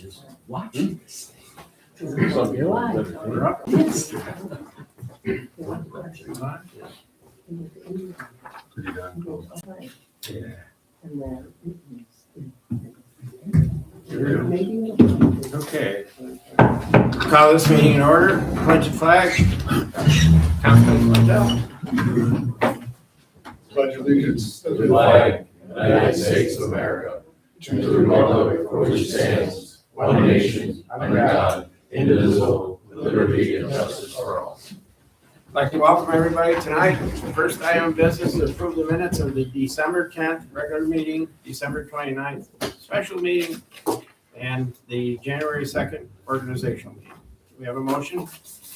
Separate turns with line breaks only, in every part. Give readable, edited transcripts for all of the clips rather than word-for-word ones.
just watching this thing.
You're live.
We're up.
Pretty darn close.
Okay. Call this meeting in order. Pledge the flag. Councilman Lindell.
Pledge allegiance to
the flag of the United States of America, to the republic for which it stands, one nation, under God, indivisible, with liberty and justice for all.
I'd like to welcome everybody tonight. The first item of business is approve the minutes of the December 10th regular meeting, December 29th special meeting, and the January 2nd organizational meeting. Do we have a motion?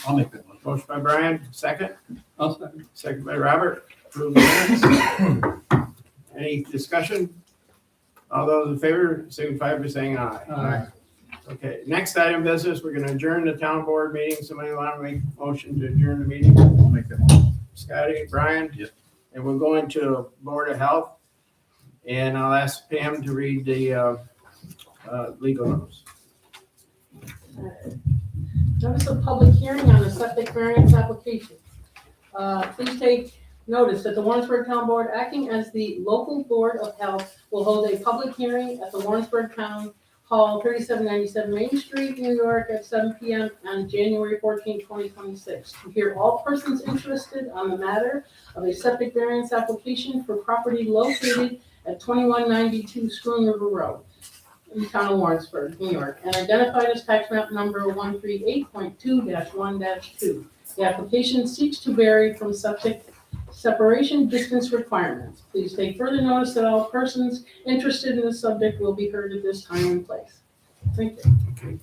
I'll make that one.
Motion by Brian, second.
I'll second.
Second by Robert. Approve the minutes. Any discussion? All those in favor, signify by saying aye.
Aye.
Okay, next item of business, we're gonna adjourn the town board meeting. Somebody want to make a motion to adjourn the meeting?
I'll make that one.
Scotty, Brian?
Yep.
And we're going to Board of Health. And I'll ask Pam to read the legal notice.
Notice of public hearing on the septic variance application. Please take notice that the Warrensburg Town Board, acting as the local Board of Health, will hold a public hearing at the Warrensburg Town Hall, 3797 Main Street, New York, at 7 p.m. on January 14, 2026, to hear all persons interested on the matter of a septic variance application for property located at 2192 Schroon River Road, in the town of Warrensburg, New York, and identified as tax map number 138.2-1-2. The application seeks to vary from septic separation distance requirements. Please take further notice that all persons interested in the subject will be heard at this time and place. Thank you.
Okay.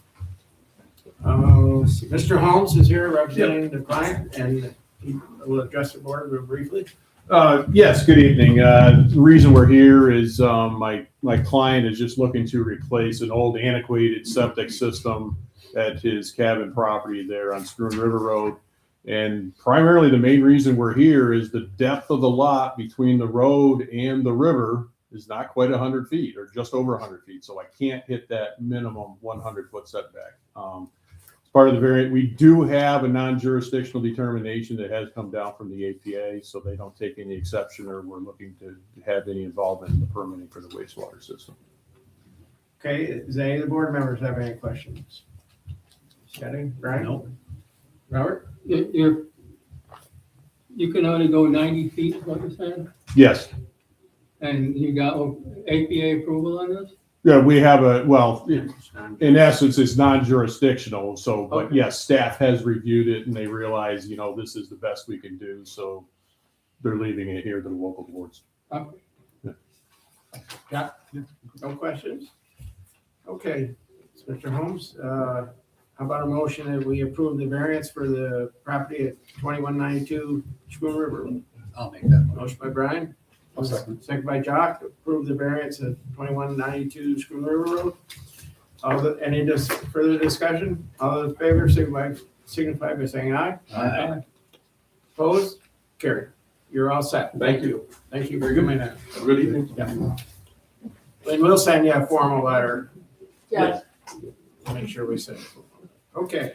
Let's see. Mr. Holmes is here representing the client, and he will address the board real briefly.
Yes, good evening. The reason we're here is my client is just looking to replace an old antiquated septic system at his cabin property there on Schroon River Road. And primarily the main reason we're here is the depth of the lot between the road and the river is not quite 100 feet or just over 100 feet. So I can't hit that minimum 100-foot setback. As part of the variant, we do have a non-jurisdictional determination that has come down from the APA, so they don't take any exception or we're looking to have any involvement in the permitting for the wastewater system.
Okay, does any of the board members have any questions? Scotty, Brian?
No.
Robert?
You can only go 90 feet, is what you're saying?
Yes.
And you got APA approval on this?
Yeah, we have in essence, it's non-jurisdictional. So, but
Okay.
yes, staff has reviewed it and they realize, this is the best we can do. So they're leaving it here to the local boards.
Okay.
No questions? Okay, Mr. Holmes, how about a motion that we approve the variance for the property at 2192 Schroon River?
I'll make that one.
Motion by Brian.
I'll second.
Second by Jock, approve the variance at 2192 Schroon River Road. Any further discussion? All those in favor, signify by saying aye.
Aye.
Opposed? Carried. You're all set.
Thank you.
Thank you for coming in.
Good evening.
And we'll send you a formal letter.
Yes.
Make sure we send it. Okay.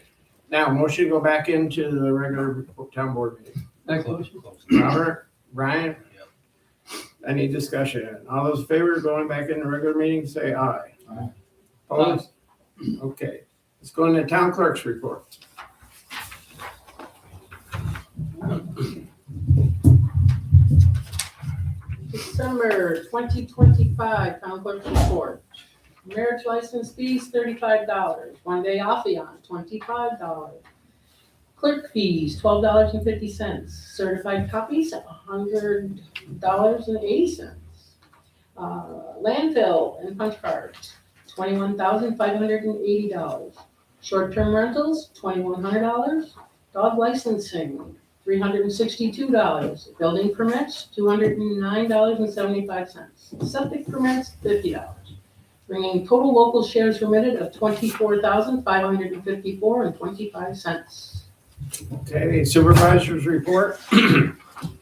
Now, motion to go back into the regular town board meeting.
Next motion.
Robert, Brian? Any discussion? All those in favor of going back in the regular meeting, say aye.
Aye.
Opposed? Okay. Let's go into town clerk's report.
December 2025 town clerk's report. Marriage license fees, $35. One-day Affion, $25. Clerk fees, $12.50. Certified copies, $100.80. Landfill and punch cards, $21,580. Short-term rentals, $2,100. Dog licensing, $362. Building permits, $209.75. Septic permits, $50. Bringing total local shares remitted of $24,554.25.
Okay, supervisor's report.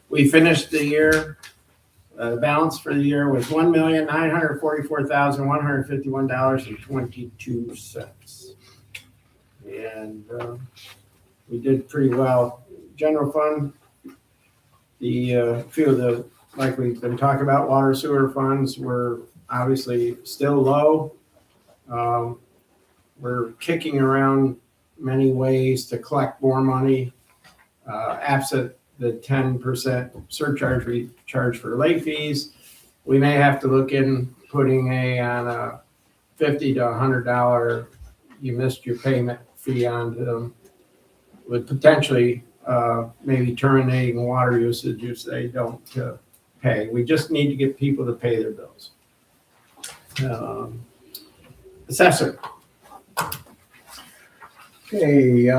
We finished the year The balance for the year was $1,944,151.22. And we did pretty well. General fund, the few of the, like we've been talking about, water sewer funds were obviously still low. We're kicking around many ways to collect more money, absent the 10% surcharge we charge for late fees. We may have to look in putting on a $50 to $100 you missed your payment fee onto them, with potentially maybe terminating water usage if they don't pay. We just need to get people to pay their bills. Assessor.
Okay,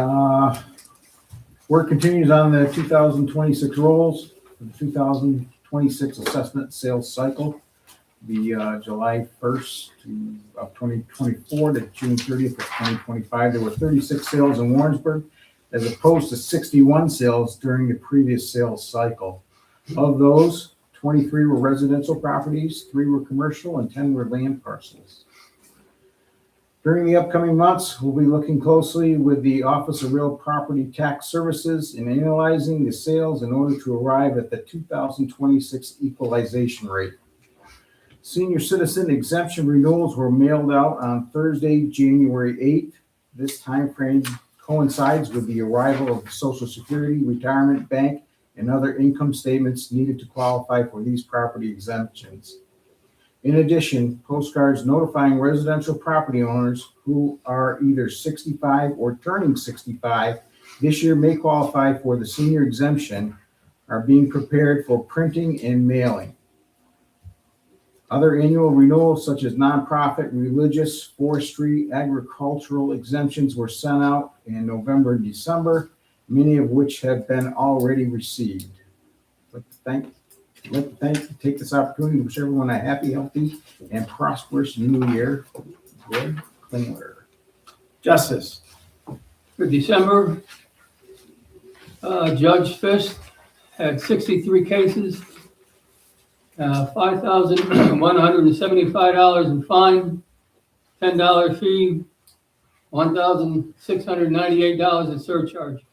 work continues on the 2026 rolls, the 2026 assessment sales cycle. The July 1st of 2024 to June 30th of 2025, there were 36 sales in Warrensburg, as opposed to 61 sales during the previous sales cycle. Of those, 23 were residential properties, 3 were commercial, and 10 were land parcels. During the upcoming months, we'll be looking closely with the Office of Real Property Tax Services in analyzing the sales in order to arrive at the 2026 equalization rate. Senior citizen exemption renewals were mailed out on Thursday, January 8th. This time frame coincides with the arrival of Social Security, retirement, bank, and other income statements needed to qualify for these property exemptions. In addition, postcards notifying residential property owners who are either 65 or turning 65 this year may qualify for the senior exemption are being prepared for printing and mailing. Other annual renewals such as nonprofit, religious, forestry, agricultural exemptions were sent out in November and December, many of which have been already received. I'd like to take this opportunity to wish everyone a happy, healthy, and prosperous new year. Good, cleaner.
Justice.
For December, Judge Fisk had 63 cases, $5,175 in fine, $10 fee, $1,698 in surcharge.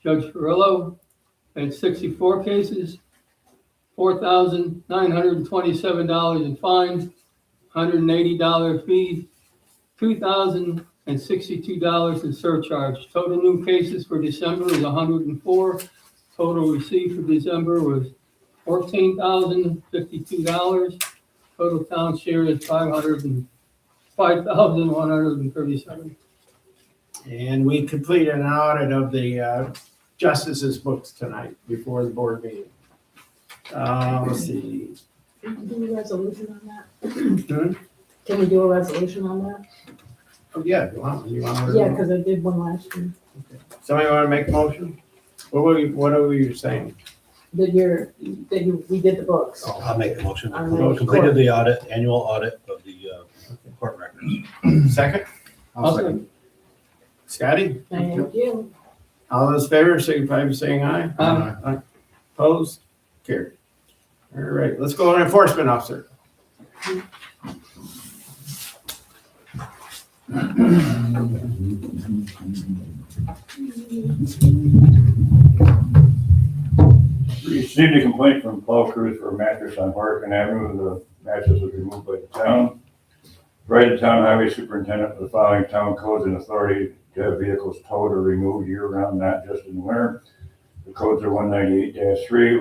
Judge Ferrillo had 64 cases, $4,927 in fine, $180 fee, $2,062 in surcharge. Total new cases for December is 104. Total received for December was $14,052. Total town share is $505,137.
And we completed an audit of the justices' books tonight before the board meeting. Let's see.
Can we do a resolution on that?
Hmm?
Can we do a resolution on that?
Oh, yeah, you want to?
Yeah, because I did one last year.
Somebody want to make a motion? What are we saying?
We did the books.
I'll make the motion.
On the
We completed the audit, annual audit of the court records.
Second?
I'll second.
Scotty?
Thank you.
All those in favor, signify by saying aye.
Aye.
Opposed? Carried. All right, let's go on enforcement officer.
Received a complaint from Plow Crews for a mattress on Horicon Avenue. The mattress was removed by the town. Write the town highway superintendent for the following town codes and authority to have vehicles towed or removed year-round, not just in winter. The codes are 198-3,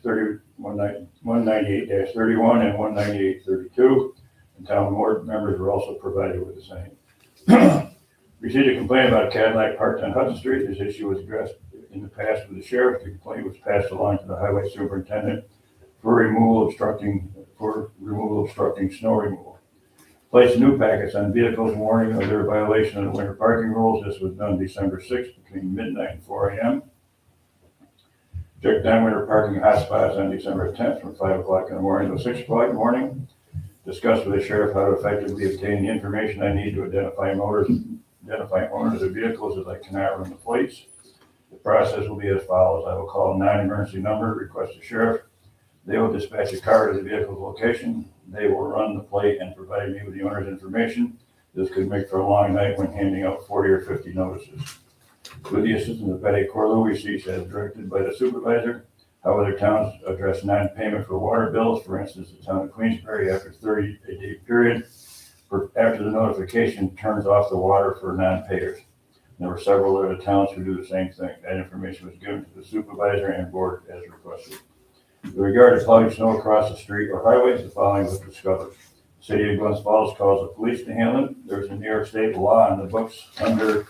198-30, 198-31, and 198-32. And town board members were also provided with the same. Received a complaint about a Cadillac parked on Hudson Street. This issue was addressed in the past with the sheriff. The complaint was passed along to the highway superintendent for removal obstructing snow removal. Place new packets on vehicles warning of their violation of the winter parking rules. This was done December 6th between midnight and 4 a.m. Checked down winter parking hotspots on December 10th from 5 o'clock in the morning to 6 o'clock in the morning. Discussed with the sheriff how to effectively obtain the information I need to identify owners of vehicles as I cannot run the plates. The process will be as follows. I will call a non-emergency number, request the sheriff They will dispatch a car to the vehicle's location. They will run the plate and provide me with the owner's information. This could make for a long night when handing out 40 or 50 notices. With the assistance of Betty Corlew, receipts as directed by the supervisor, how other towns address non-payment for water bills. For instance, the town of Queensbury, after 30-day period, after the notification, turns off the water for non-payers. There were several other towns who do the same thing. That information was given to the supervisor and board as requested. With regard to plowing snow across the street or highways, the following was discovered. The city of Glens Falls calls the police to handle it. There's a New York State law on the books under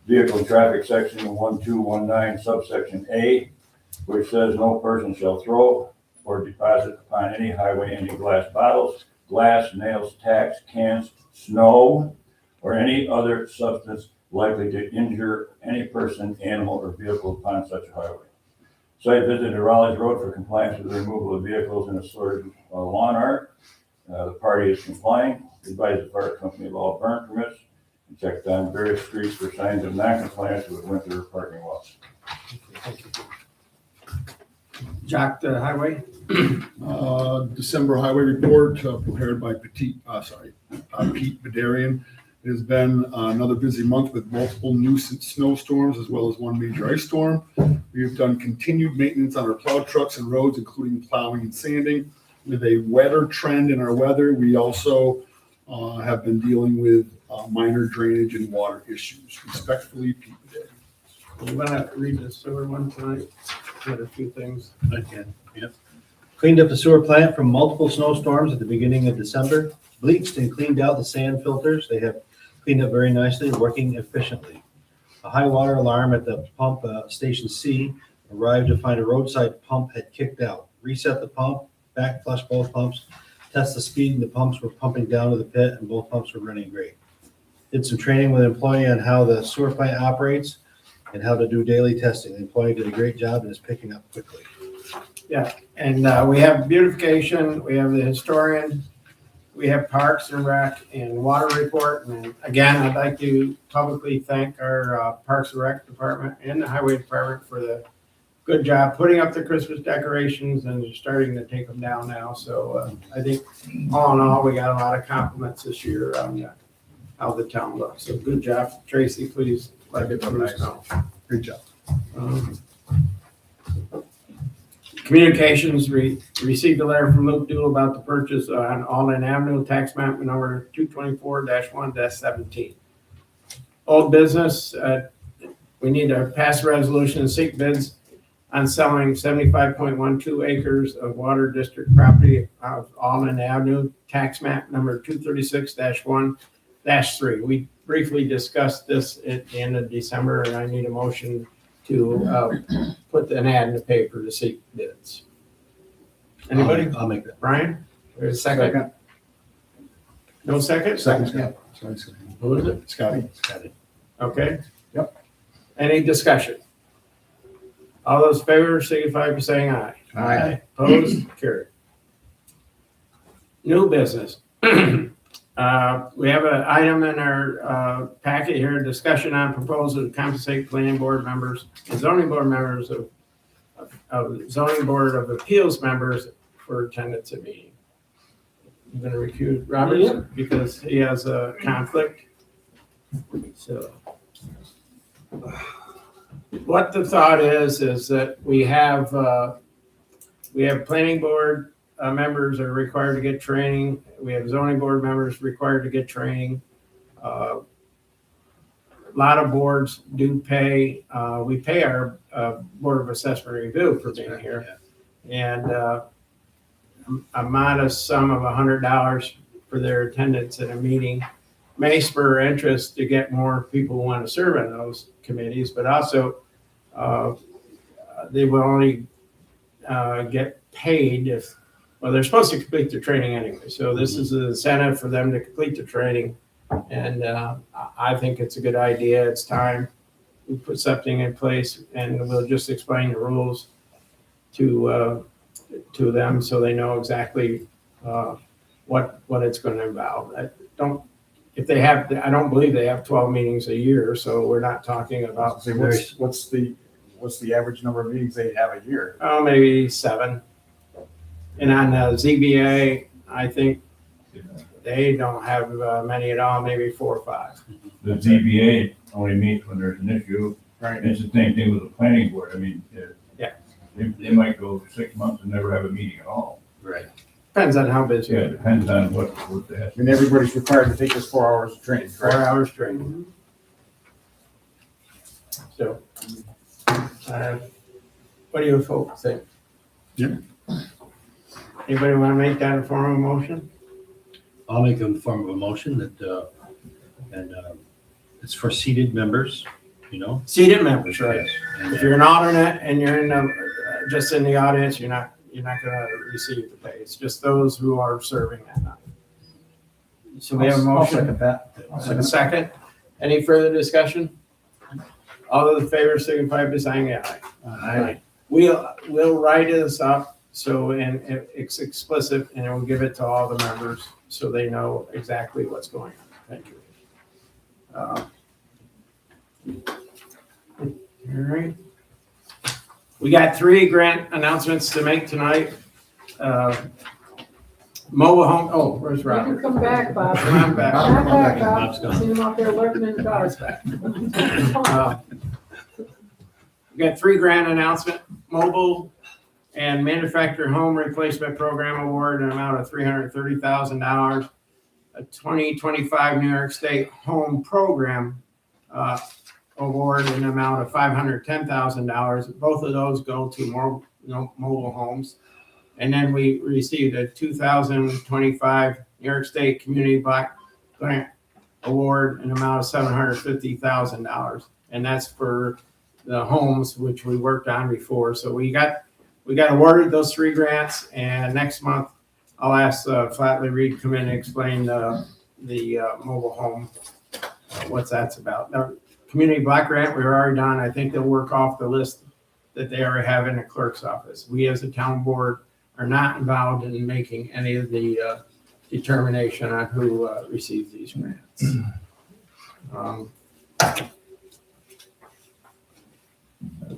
Vehicle and Traffic Section 1219 subsection A, which says no person shall throw or deposit upon any highway any glass bottles, glass, nails, tacks, cans, snow, or any other substance likely to injure any person, animal, or vehicle upon such a highway. Site visit to Raleigh's Road for compliance with the removal of vehicles in a storage lawn art. The party is complying. Advise the fire company of all burn permits and checked on various streets for signs of non-compliance with winter parking laws.
Jack, the highway?
December highway report prepared by Pete Badarian. It has been another busy month with multiple nuisance snowstorms as well as one major ice storm. We have done continued maintenance on our plow trucks and roads, including plowing and sanding. With a wetter trend in our weather, we also have been dealing with minor drainage and water issues. Respectfully, Pete Badarian.
You wanna read the sewer one tonight? Got a few things.
I can, yep. Cleaned up the sewer plant from multiple snowstorms at the beginning of December. Bleached and cleaned out the sand filters. They have cleaned up very nicely, working efficiently. A high water alarm at the pump station C arrived to find a roadside pump had kicked out. Reset the pump, back flush both pumps, test the speed, and the pumps were pumping down to the pit, and both pumps were running great. Did some training with an employee on how the sewer plant operates and how to do daily testing. The employee did a great job and is picking up quickly.
Yeah, and we have beautification, we have the historian, we have Parks and Rec and Water Report. And again, I'd like to publicly thank our Parks and Rec Department and the Highway Department for the good job putting up the Christmas decorations and starting to take them down now. So I think all in all, we got a lot of compliments this year on how the town looks. So good job. Tracy, please let it know.
Great job.
Communications, received a letter from Luke Dool about the purchase on Alden Avenue, tax map number 224-1-17. Old business, we need to pass a resolution and seek bids on selling 75.12 acres of water district property of Alden Avenue, tax map number 236-1-3. We briefly discussed this at the end of December, and I need a motion to put an ad in the paper to seek bids. Anybody?
I'll make that.
Brian? There's a second? No second?
Second, yeah. Sorry,
Who is it?
Scotty.
Okay.
Yep.
Any discussion? All those in favor signify by saying aye.
Aye.
Opposed? Carried. New business. We have an item in our packet here, discussion on proposal to compensate planning board members and zoning board members of zoning board of appeals members for attendance at meeting. I'm going to recuse Robert
Yeah.
because he has a conflict. So what the thought is that we have planning board members are required to get training. We have zoning board members required to get training. A lot of boards do pay. We pay our Board of Assessment Review for being here. And a modest sum of $100 for their attendance at a meeting may spur interest to get more people who want to serve on those committees, but also they will only get paid if, well, they're supposed to complete their training anyway. So this is an incentive for them to complete the training. And I think it's a good idea. It's time we put something in place, and we'll just explain the rules to them so they know exactly what it's going to involve. I don't believe they have 12 meetings a year, so we're not talking about
What's the average number of meetings they have a year?
maybe 7. And on the ZBA, I think they don't have many at all, maybe 4 or 5.
The ZBA only meets when there's an issue.
Right.
And it's the same thing with the planning board. I mean,
Yeah.
they might go 6 months and never have a meeting at all.
Right.
Depends on how busy.
Yeah, it depends on what they have.
And everybody's required to take this 4 hours of training,
4
correct?
hours training. So, what do you folks think?
Yeah.
Anybody want to make that a form of motion?
I'll make a form of a motion that, it's for seated members, you know?
Seated members, right?
Yes. And,
If you're an alternate and you're in the, just in the audience, you're not gonna receive the pay. It's just those who are serving that night. So we have a
I'll
motion.
second that.
A second. Any further discussion? All those in favor signify by saying aye.
Aye.
We'll write this up so, and it's explicit, and we'll give it to all the members so they know exactly what's going on. Thank you. All right. We got 3 grant announcements to make tonight. Mobile home, oh, where's
You can
Robert?
come back, Bob.
Come back.
Come back,
Bob's
Bob.
gone.
Seen him out there lurking in the
Robert's
dark.
back. We got 3 grant announcement, mobile and manufactured home replacement program award in an amount of $330,000. A 2025 New York State home program award in an amount of $510,000. Both of those go to more, mobile homes. And then we received a 2025 New York State Community Block Grant Award in an amount of $750,000. And that's for the homes which we worked on before. So we got awarded those 3 grants, and next month I'll ask Flatley Reed to come in and explain the mobile home, what that's about. Now, Community Block Grant, we were already done. I think they'll work off the list that they already have in the clerk's office. We as a town board are not involved in making any of the determination on who receives these grants.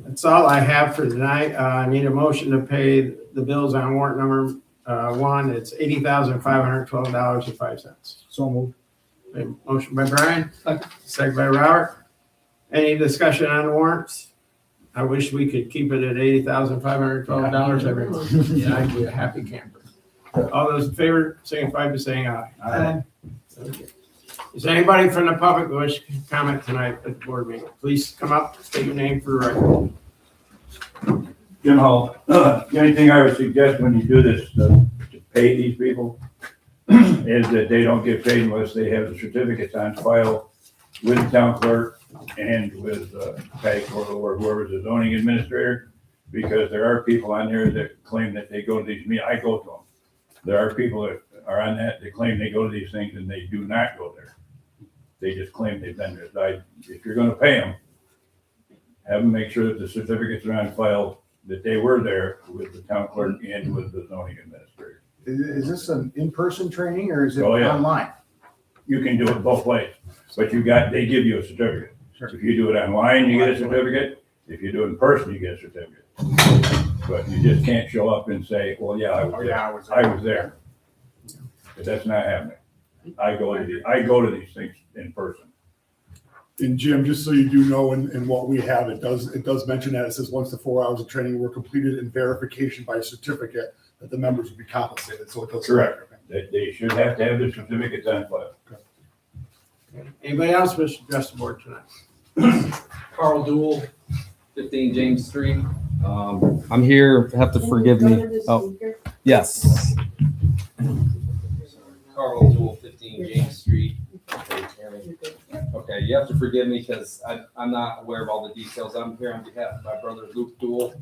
That's all I have for tonight. I need a motion to pay the bills on warrant number 1. It's $80,512.05.
So moved.
A motion by Brian, second by Robert. Any discussion on the warrants? I wish we could keep it at $80,512 every month. Yeah, I'd be a happy camper. All those in favor, signify by saying aye.
Aye.
Okay. Is anybody from the public who wish to comment tonight at the board meeting? Please come up, state your name for the record.
Jim Hall, the only thing I would suggest when you do this, to pay these people, is that they don't get paid unless they have the certificates on file with the town clerk and with Patty Corvo or whoever's the zoning administrator, because there are people on there that claim that they go to these meetings. I go to them. There are people that are on that claim they go to these things and they do not go there. They just claim they've been there. If you're gonna pay them, have them make sure that the certificates are on file, that they were there with the town clerk and with the zoning administrator.
Is this an in-person training or is it
Oh, yeah.
online?
You can do it both ways, but they give you a certificate.
Sure.
If you do it online, you get a certificate. If you do it in person, you get a certificate. But you just can't show up and say, well, yeah, I was there. I was there. But that's not happening. I go to these things in person.
And Jim, just so you do know, in what we have, it does mention that it says once the 4 hours of training were completed and verification by certificate, that the members would be compensated, so it does.
Correct. They should have to have their certificates on file.
Anybody else wish to address the board tonight?
Carl Duell, 15 James Street. I'm here, have to forgive me. Oh, yes. Carl Duell, 15 James Street. Okay, you have to forgive me because I'm not aware of all the details. I'm here on behalf of my brother Luke Duell,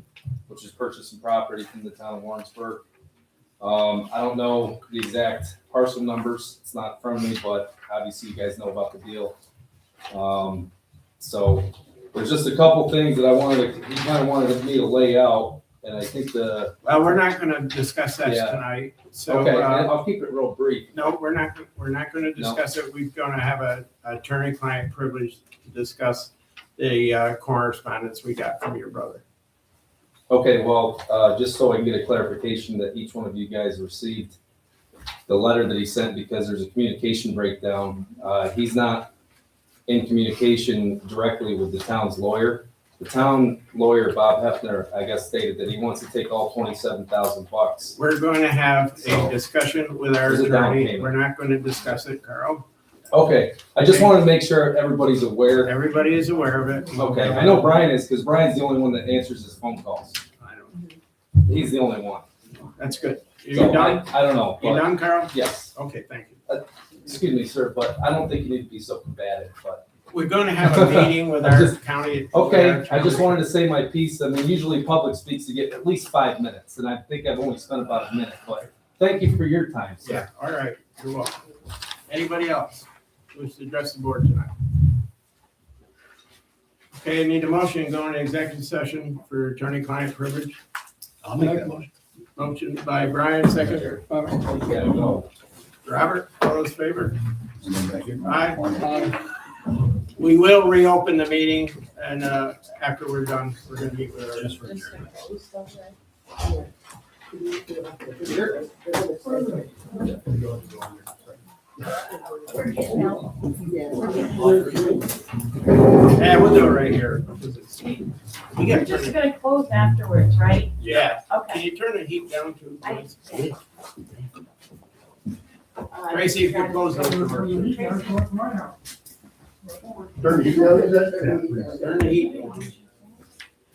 which is purchasing property from the town of Warrensburg. I don't know the exact parcel numbers. It's not in front of me, but obviously you guys know about the deal. So there's just a couple things that he kind of wanted me to lay out, and I think
Well, we're not gonna discuss that
Yeah.
tonight, so.
okay, I'll keep it real brief.
No, we're not gonna discuss it. We're gonna have a attorney-client privilege to discuss the correspondence we got from your brother.
Okay, well, just so I can get a clarification that each one of you guys received the letter that he sent, because there's a communication breakdown. He's not in communication directly with the town's lawyer. The town lawyer, Bob Hefner, I guess stated that he wants to take all $27,000.
We're going to have a
So,
discussion with our
there's a down
attorney.
payment.
We're not going to discuss it, Carl.
Okay, I just wanted to make sure everybody's aware.
Everybody is aware of it.
Okay, I know Brian is, because Brian's the only one that answers his phone calls.
I don't-
He's the only one.
That's good. You
So
done?
I don't know,
You
but,
done, Carl?
yes,
Okay, thank you.
excuse me, sir, but I don't think you need to be so combative, but.
We're going to have a meeting with our county.
Okay, I just wanted to say my piece. I mean, usually public speaks to get at least 5 minutes, and I think I've only spent about a minute, but thank you for your time, sir.
Yeah, all right, you're welcome. Anybody else wish to address the board tonight? Okay, I need a motion to go into executive session for attorney-client privilege.
I'll make that motion.
Motion by Brian, second.
Yeah, no.
Robert, all those in favor? Aye. We will reopen the meeting, and after we're done, we're gonna meet with our.
Just for adjournment.
Yeah, we'll do it right here. We
You're
got
just gonna close afterwards, right?
Yeah, can
Okay.
you turn the heat down to, please?
Uh,
Tracy, if you close those doors.
Turn the heat down, is that?
Turn the heat down.